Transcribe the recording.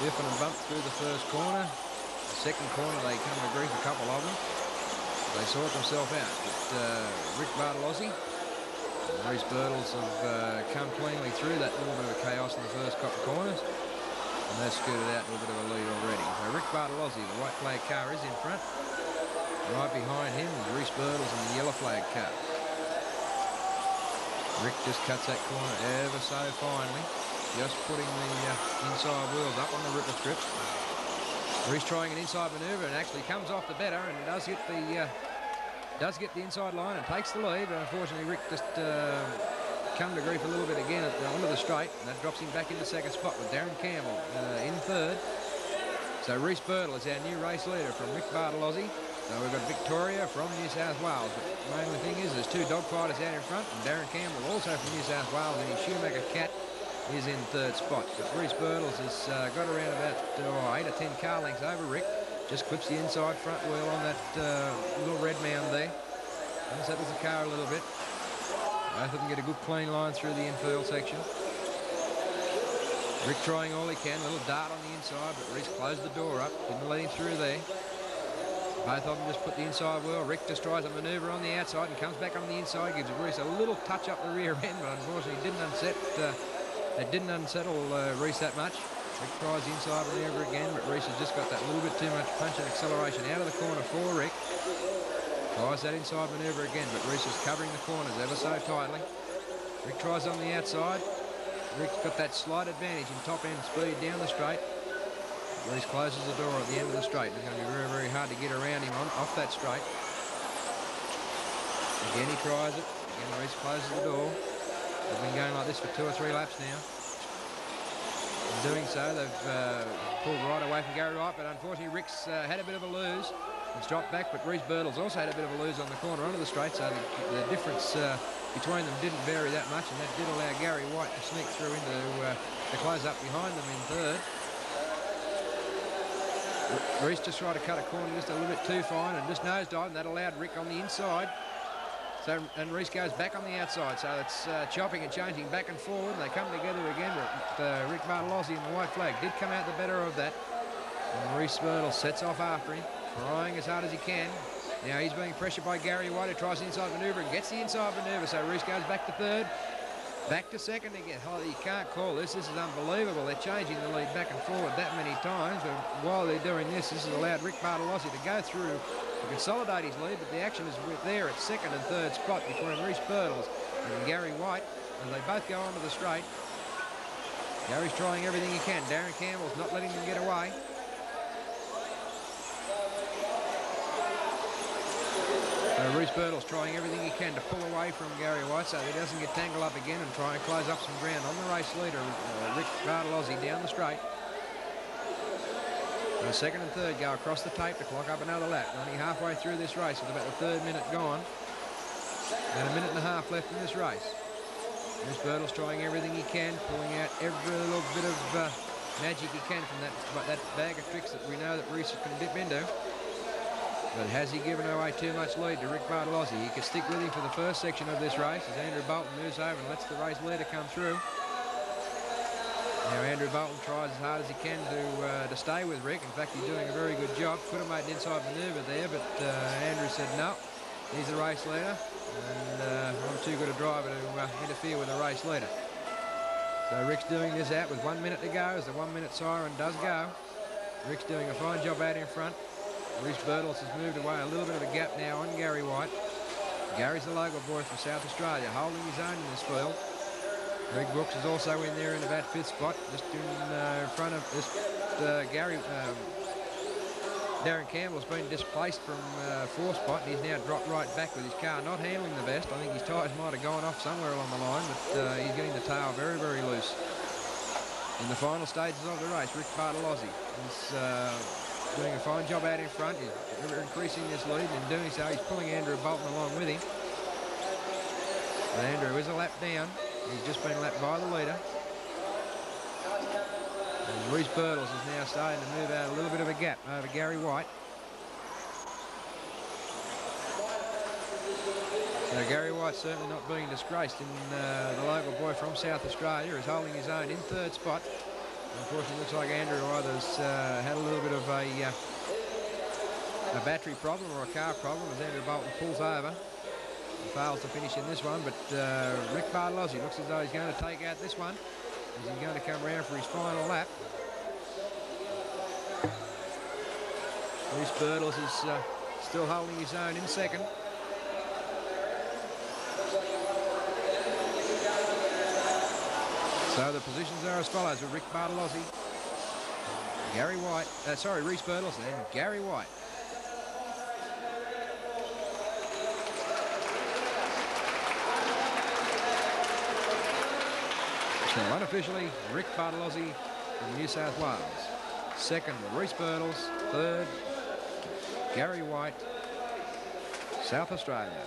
biffing and bump through the first corner. The second corner, they come to grief, a couple of them. They sort themselves out. But Rick Bartolozzi and Reese Birtles have come cleanly through that little bit of chaos in the first couple of corners. And they've scooted out to a bit of a lead already. So Rick Bartolozzi, the white flag car, is in front. Right behind him is Reese Birtles and the yellow flag car. Rick just cuts that corner ever so finely. Just putting the inside wheels up on the ripper strip. Reese trying an inside manoeuvre and actually comes off the better and does get the inside line and takes the lead. But unfortunately, Rick just come to grief a little bit again onto the straight, and that drops him back into second spot with Darren Campbell in third. So Reese Birtle is our new race leader from Rick Bartolozzi. So we've got Victoria from New South Wales. But the main thing is there's two Dogfighters out in front, and Darren Campbell also from New South Wales, and his Shoemaker Cat is in third spot. But Reese Birtles has got around about 8 or 10 car lengths over Rick. Just clips the inside front wheel on that little red mound there. Unsettles the car a little bit. Both of them get a good clean line through the infield section. Rick trying all he can, a little dart on the inside, but Reese closed the door up, didn't let him through there. Both of them just put the inside wheel. Rick just tries a manoeuvre on the outside and comes back on the inside, gives Reese a little touch up the rear end, but unfortunately it didn't unsettle Reese that much. Rick tries the inside manoeuvre again, but Reese has just got that little bit too much punch and acceleration out of the corner for Rick. Tries that inside manoeuvre again, but Reese is covering the corners ever so tightly. Rick tries on the outside. Rick's got that slight advantage in top end speed down the straight. Reese closes the door at the end of the straight. It's going to be very, very hard to get around him off that straight. Again, he tries it. Again, Reese closes the door. They've been going like this for 2 or 3 laps now. In doing so, they've pulled right away from Gary Wright, but unfortunately, Rick's had a bit of a lose. It's dropped back, but Reese Birtles also had a bit of a lose on the corner onto the straight, so the difference between them didn't vary that much, and that did allow Gary White to sneak through into the close up behind them in third. Reese just tried to cut a corner just a little bit too fine and just nosedived, and that allowed Rick on the inside. So, and Reese goes back on the outside, so it's chopping and changing back and forward. They come together again, but Rick Bartolozzi and the white flag did come out the better of that. And Reese Birtles sets off after him, trying as hard as he can. Now he's being pressured by Gary White, who tries the inside manoeuvre and gets the inside manoeuvre. So Reese goes back to third, back to second again. Oh, you can't call this. This is unbelievable. They're changing the lead back and forward that many times. But while they're doing this, this has allowed Rick Bartolozzi to go through to consolidate his lead. But the action is there at second and third spot between Reese Birtles and Gary White as they both go onto the straight. Gary's trying everything he can. Darren Campbell's not letting them get away. Reese Birtles trying everything he can to pull away from Gary White so he doesn't get tangled up again and try and close up some ground on the race leader, Rick Bartolozzi, down the straight. So second and third go across the tape to clock up another lap. Running halfway through this race with about the 3rd minute gone. And a minute and a half left in this race. Reese Birtles trying everything he can, pulling out every little bit of magic he can from that bag of tricks that we know that Reese can dip into. But has he given away too much lead to Rick Bartolozzi? He could stick with him for the first section of this race as Andrew Bolton moves over and lets the race leader come through. Now Andrew Bolton tries as hard as he can to stay with Rick. In fact, he's doing a very good job. Could have made an inside manoeuvre there, but Andrew said no. He's the race leader, and I'm too good a driver to interfere with the race leader. So Rick's doing this out with 1 minute to go as the 1 minute siren does go. Rick's doing a fine job out in front. Reese Birtles has moved away a little bit of a gap now on Gary White. Gary's the local boy from South Australia, holding his own in this field. Greg Brooks is also in there in about 5th spot, just in front of this Darren Campbell's been displaced from 4th spot, and he's now dropped right back with his car not handling the best. I think his tyres might have gone off somewhere along the line, but he's getting the tail very, very loose. In the final stages of the race, Rick Bartolozzi is doing a fine job out in front. He's increasing this lead, and in doing so, he's pulling Andrew Bolton along with him. And Andrew is a lap down. He's just been lapped by the leader. And Reese Birtles is now starting to move out a little bit of a gap over Gary White. So Gary White's certainly not being disgraced in the local boy from South Australia is holding his own in 3rd spot. Unfortunately, looks like Andrew either's had a little bit of a battery problem or a car problem as Andrew Bolton pulls over and fails to finish in this one. But Rick Bartolozzi looks as though he's going to take out this one. Is he going to come round for his final lap? Reece Birtles is still holding his own in second. So the positions are as follows with Rick Bartolozzi, Reece Birtles and Gary White. So unofficially, Rick Bartolozzi from New South Wales. Second, Reece Birtles. Third, Gary White, South Australia.